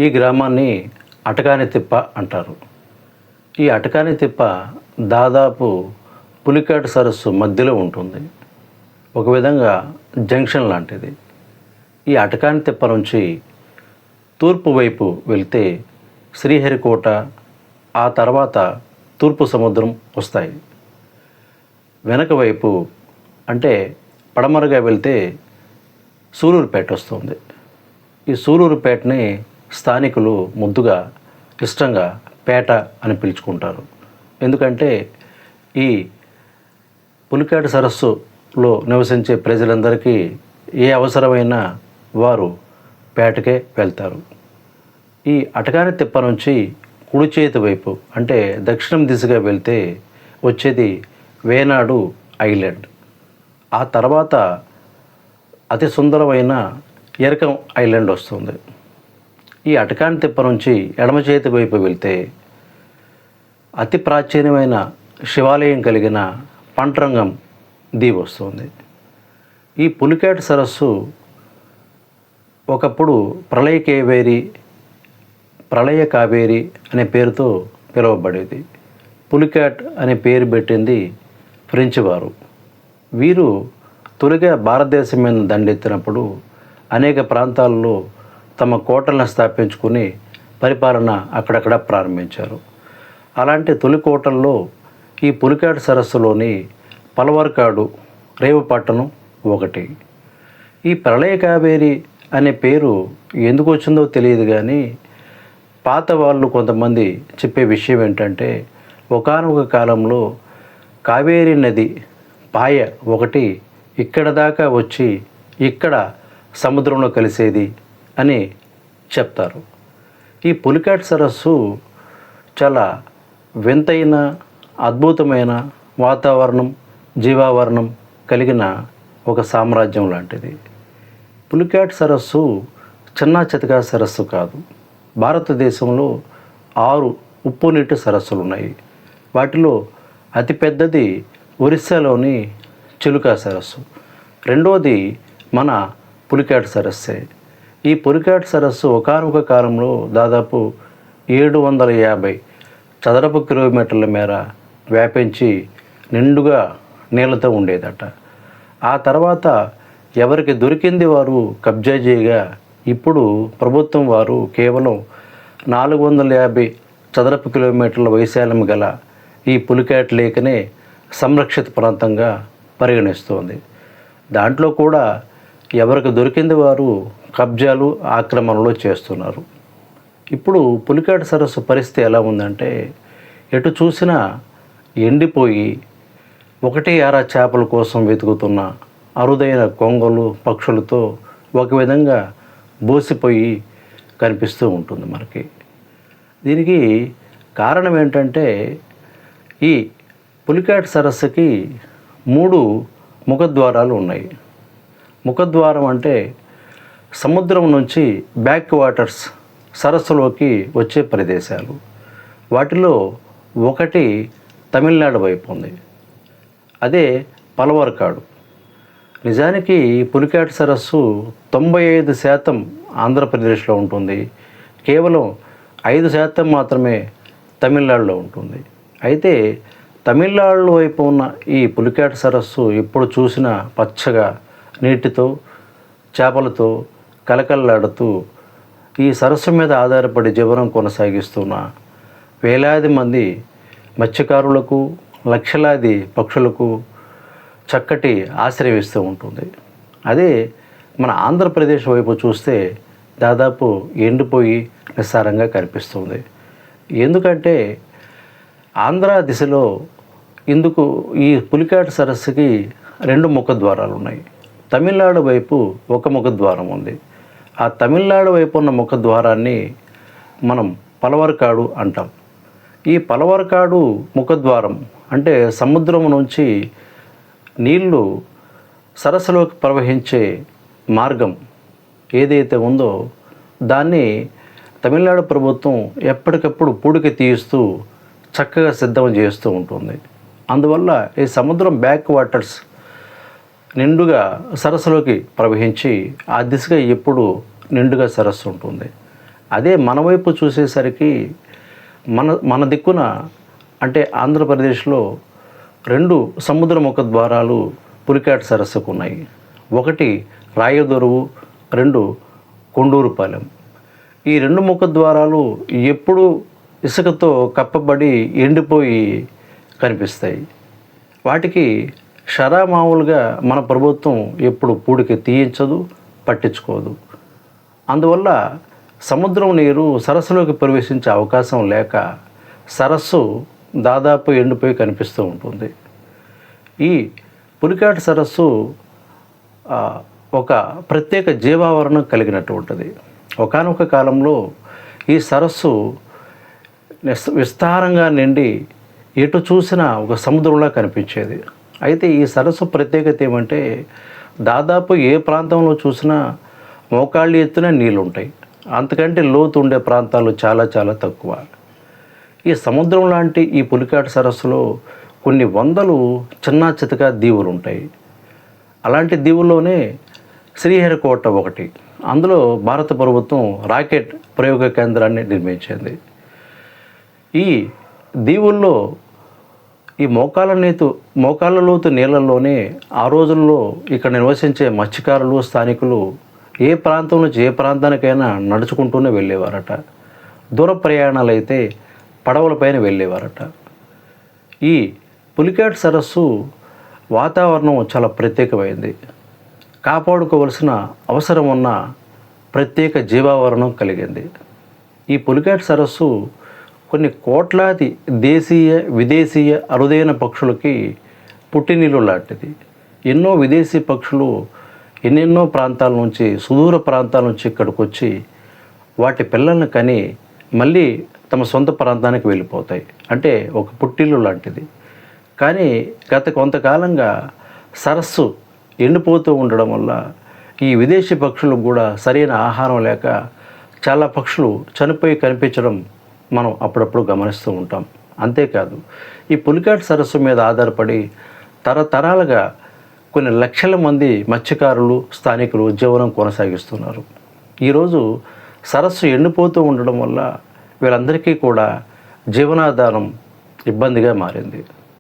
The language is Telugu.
ఈ గ్రామాన్ని అటకాని తిప్ప అంటారు. ఈ అటకాని తిప్ప దాదాపు పులికాట్ సరస్సు మధ్యలో ఉంటుంది. ఒక విధంగా జంక్షన్ లాంటిది. ఈ అటకాని తిప్ప నుంచి తూర్పు వైపు వెళ్తే శ్రీహరికోట, ఆ తర్వాత తూర్పు సముద్రం వస్తాయి. వెనక వైపు అంటే పడమరగా వెళ్తే సూలూరుపేట వస్తుంది. ఈ సూలూరుపేటని స్థానికులు ముద్దుగా ఇష్టంగా పేట అని పిలుచుకుంటారు. ఎందుకంటే ఈ పులికాట్ సరస్సులో నివసించే ప్రజలందరికీ ఏ అవసరమైనా వారు పేటకే వెళ్తారు. ఈ అటకాని తిప్ప నుంచి కుడి చేతి వైపు అంటే దక్షిణం దిశగా వెళ్తే వచ్చేది వేనాడు ఐలాండ్. ఆ తర్వాత అతి సుందరమైన ఎరకం ఐలాండ్ వస్తుంది. ఈ అటకాని తిప్ప నుంచి ఎడమ చేతి వైపు వెళ్తే అతి ప్రాచీనమైన శివాలయం కలిగిన పంట్రంగం దీవి వస్తుంది. ఈ పులికాట్ సరస్సు ఒకప్పుడు ప్రళయ కావేరి అనే పేరుతో పిలువబడేది. పులికాట్ అనే పేరు పెట్టింది ఫ్రెంచ్ వారు. వీరు తొలిగా భారతదేశం మీద దండెత్తినప్పుడు అనేక ప్రాంతాల్లో తమ కోటలను స్థాపించుకుని పరిపాలన అక్కడక్కడ ప్రారంభించారు. అలాంటి తొలి కోటల్లో ఈ పులికాట్ సరస్సులోని పలవర్కాడు రేవుపట్టణం ఒకటి. ఈ ప్రళయ కావేరి అనే పేరు ఎందుకు వచ్చిందో తెలియదు, కానీ పాత వాళ్ళు కొంతమంది చెప్పే విషయం ఏంటంటే ఒకానొక కాలంలో కావేరీ నది పాయ ఒకటి ఇక్కడ దాకా వచ్చి ఇక్కడ సముద్రంలో కలిసేది అని చెప్తారు. ఈ పులికాట్ సరస్సు చాలా వింతైన అద్భుతమైన వాతావరణం, జీవావరణం కలిగిన ఒక సామ్రాజ్యం లాంటిది. పులికాట్ సరస్సు చిన్నా చితకా సరస్సు కాదు. భారతదేశంలో 6 ఉప్పు నీటి సరస్సులు ఉన్నాయి. వాటిలో అతిపెద్దది ఒరిస్సాలోని చిలుకా సరస్సు. రెండోది మన పులికాట్ సరస్సే. ఈ పులికాట్ సరస్సు ఒకానొక కాలంలో దాదాపు 750 చదరపు కిలోమీటర్ల మేర వ్యాపించి నిండుగా నీళ్లతో ఉండేదట. ఆ తర్వాత ఎవరికి దొరికింది వారు కబ్జా చేయగా ఇప్పుడు ప్రభుత్వం వారు కేవలం 450 చదరపు కిలోమీటర్ల వైశాల్యం గల ఈ పులికాట్ లేకనే సంరక్షిత ప్రాంతంగా పరిగణిస్తోంది. దాంట్లో కూడా ఎవరికి దొరికింది వారు కబ్జాలు, ఆక్రమణలు చేస్తున్నారు. ఇప్పుడు పులికాట్ సరస్సు పరిస్థితి ఎలా ఉందంటే ఎటు చూసినా ఎండిపోయి ఒకటి అర చేపల కోసం వెతుకుతున్న అరుదైన కొంగలు, పక్షులతో ఒక విధంగా బోసిపోయి కనిపిస్తూ ఉంటుంది మనకి. దీనికి కారణం ఏంటంటే ఈ పులికాట్ సరస్సుకి 3 ముఖద్వారాలు ఉన్నాయి. ముఖద్వారం అంటే సముద్రం నుంచి బ్యాక్ వాటర్స్ సరస్సులోకి వచ్చే ప్రదేశాలు. వాటిలో ఒకటి తమిళనాడు వైపు ఉంది, అదే పలవర్కాడు. నిజానికి పులికాట్ సరస్సు 95% ఆంధ్రప్రదేశ్లో ఉంటుంది, కేవలం 5% మాత్రమే తమిళనాడులో ఉంటుంది. అయితే తమిళనాడు వైపు ఉన్న ఈ పులికాట్ సరస్సు ఎప్పుడు చూసినా పచ్చగా నీటితో, చేపలతో కలకల్లాడుతూ ఈ సరస్సు మీద ఆధారపడి జీవనం కొనసాగిస్తున్న వేలాది మంది మత్స్యకారులకు, లక్షలాది పక్షులకు చక్కటి ఆశ్రయం ఇస్తూ ఉంటుంది. అదే మన ఆంధ్రప్రదేశ్ వైపు చూస్తే దాదాపు ఎండిపోయి నిస్సారంగా కనిపిస్తుంది. ఎందుకంటే ఆంధ్ర దిశలో ఇందుకు ఈ పులికాట్ సరస్సుకి 2 ముఖద్వారాలు ఉన్నాయి. తమిళనాడు వైపు ఒక ముఖద్వారం ఉంది. ఆ తమిళనాడు వైపు ఉన్న ముఖద్వారాన్ని మనం పలవర్కాడు అంటాం. ఈ పలవర్కాడు ముఖద్వారం అంటే సముద్రం నుంచి నీళ్లు సరస్సులోకి ప్రవహించే మార్గం ఏదైతే ఉందో దాన్ని తమిళనాడు ప్రభుత్వం ఎప్పటికప్పుడు పూడికి తీయిస్తూ చక్కగా సిద్ధం చేస్తూ ఉంటుంది. అందువల్ల ఈ సముద్రం బ్యాక్ వాటర్స్ నిండుగా సరస్సులోకి ప్రవహించి ఆ దిశగా ఎప్పుడు నిండుగా సరస్సు ఉంటుంది. అదే మన వైపు చూసేసరికి మన మన దిక్కున అంటే ఆంధ్రప్రదేశ్లో 2 సముద్ర ముఖద్వారాలు పులికాట్ సరస్సుకు ఉన్నాయి. ఒకటి రాయదొరువు, 2 కొండూరుపాలెం. ఈ 2 ముఖద్వారాలు ఎప్పుడూ ఇసుకతో కప్పబడి ఎండిపోయి కనిపిస్తాయి. వాటికి మామూలుగా మన ప్రభుత్వం ఎప్పుడు పూడికి తీయించదు, పట్టించుకోదు. అందువల్ల సముద్రం నీరు సరస్సులోకి ప్రవేశించే అవకాశం లేక సరస్సు దాదాపు ఎండిపోయి కనిపిస్తూ ఉంటుంది. ఈ పులికాట్ సరస్సు ఒక ప్రత్యేక జీవావరణం కలిగినటువంటిది. ఒకానొక కాలంలో ఈ సరస్సు విస్తారంగా నిండి ఎటు చూసినా ఒక సముద్రంలా కనిపించేది. అయితే ఈ సరస్సు ప్రత్యేకత ఏమంటే దాదాపు ఏ ప్రాంతంలో చూసినా మోకాళ్ళ ఎత్తున నీళ్ళు ఉంటాయి. అంతకంటే లోతు ఉండే ప్రాంతాలు చాలా చాలా తక్కువ. ఈ సముద్రం లాంటి ఈ పులికాట్ సరస్సులో కొన్ని వందలు చిన్న చితక దీవులు ఉంటాయి. అలాంటి దీవుల్లోనే శ్రీహరికోట ఒకటి. అందులో భారత ప్రభుత్వం రాకెట్ ప్రయోగ కేంద్రాన్ని నిర్మించింది. ఈ దీవుల్లో ఈ మోకాళ్ళ లోతు నీళ్ళల్లోనే ఆ రోజుల్లో ఇక్కడ నివసించే మత్స్యకారులు, స్థానికులు ఏ ప్రాంతం నుంచి ఏ ప్రాంతానికైనా నడుచుకుంటూనే వెళ్ళేవారట. దూర ప్రయాణాలు అయితే పడవలపైన వెళ్ళేవారట. ఈ పులికాట్ సరస్సు వాతావరణం చాలా ప్రత్యేకమైంది. కాపాడుకోవలసిన అవసరం ఉన్న ప్రత్యేక జీవావరణం కలిగింది. ఈ పులికాట్ సరస్సు కొన్ని కోట్లాది దేశీయ, విదేశీయ అరుదైన పక్షులకి పుట్టినిల్లు లాంటిది. ఎన్నో విదేశీ పక్షులు ఎన్నెన్నో ప్రాంతాల నుంచి, సుదూర ప్రాంతాల నుంచి ఇక్కడికి వచ్చి వాటి పిల్లల్ని కని మళ్ళీ తమ సొంత ప్రాంతానికి వెళ్ళిపోతాయి. అంటే ఒక పుట్టిల్లు లాంటిది. కానీ గత కొంతకాలంగా సరస్సు ఎండిపోతూ ఉండడం వల్ల ఈ విదేశీ పక్షులకు కూడా సరైన ఆహారం లేక చాలా పక్షులు చనిపోయి కనిపించడం మనం అప్పుడప్పుడు గమనిస్తూ ఉంటాం. అంతేకాదు ఈ పులికాట్ సరస్సు మీద ఆధారపడి తరతరాలుగా కొన్ని లక్షల మంది మత్స్యకారులు, స్థానికులు జీవనం కొనసాగిస్తున్నారు. ఈరోజు సరస్సు ఎండిపోతూ ఉండడం వల్ల వీళ్ళందరికీ కూడా జీవనాధారం ఇబ్బందిగా మారింది.